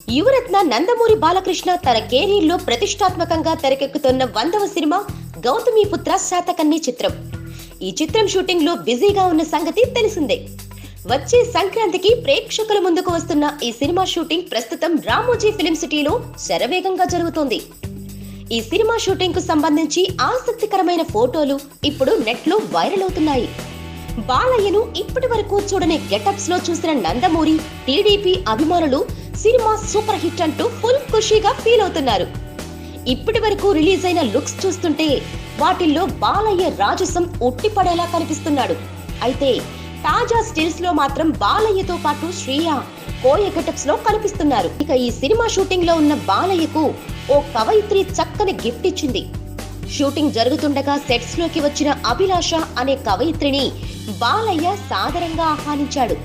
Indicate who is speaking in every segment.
Speaker 1: యువరత్న నందమూరి బాలకృష్ణ తన కెరీర్ లో ప్రతిష్టాత్మకంగా తెరకెక్కుతున్న 100వ సినిమా గౌతమిపుత్ర శాతకర్ణి చిత్రం. ఈ చిత్రం షూటింగ్ లో బిజీగా ఉన్న సంగతి తెలిసిందే. వచ్చే సంక్రాంతికి ప్రేక్షకుల ముందుకు వస్తున్న ఈ సినిమా షూటింగ్ ప్రస్తుతం రామోజీ ఫిలిం సిటీలో శరవేగంగా జరుగుతోంది. ఈ సినిమా షూటింగ్ కు సంబంధించి ఆసక్తికరమైన ఫోటోలు ఇప్పుడు నెట్ లో వైరల్ అవుతున్నాయి. బాలయ్యను ఇప్పటి వరకు చూడని గెటప్స్ లో చూసిన నందమూరి, టీడీపీ అభిమానులు సినిమా సూపర్ హిట్ అంటూ ఫుల్ ఖుషీగా ఫీల్ అవుతున్నారు. ఇప్పటి వరకు రిలీజ్ అయిన లుక్స్ చూస్తుంటే వాటిల్లో బాలయ్య రాజసం ఉట్టిపడేలా కనిపిస్తున్నాడు. అయితే తాజా స్టిల్స్ లో మాత్రం బాలయ్యతో పాటు శ్రీయ, కోయ గెటప్స్ లో కనిపిస్తున్నారు. ఇక ఈ సినిమా షూటింగ్ లో ఉన్న బాలయ్యకు ఓ కవయిత్రి చక్కని గిఫ్ట్ ఇచ్చింది. షూటింగ్ జరుగుతుండగా సెట్స్ లోకి వచ్చిన అభిలాష అనే కవయిత్రిని బాలయ్య సాదరంగా ఆహ్వానించాడు.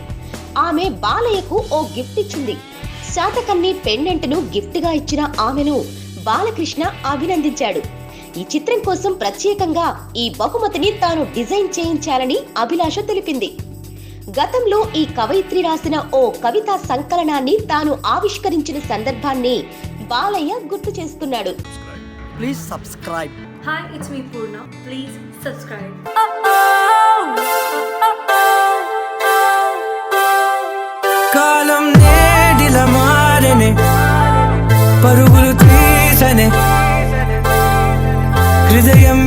Speaker 1: ఆమె బాలయ్యకు ఓ గిఫ్ట్ ఇచ్చింది. శాతకర్ణి పెండెంట్ ను గిఫ్ట్ గా ఇచ్చిన ఆమెను బాలకృష్ణ అభినందించాడు. ఈ చిత్రం కోసం ప్రత్యేకంగా ఈ బహుమతిని తాను డిజైన్ చేయించాలని అభిలాష తెలిపింది. గతంలో ఈ కవయిత్రి రాసిన ఓ కవితా సంకలనాన్ని తాను ఆవిష్కరించిన సందర్భాన్ని బాలయ్య గుర్తు చేసుకున్నాడు.
Speaker 2: Please subscribe.
Speaker 3: Hi, it's me Purna. Please subscribe.
Speaker 2: కాలం నేడిల మారనే పరుగులు తీసనే హృదయం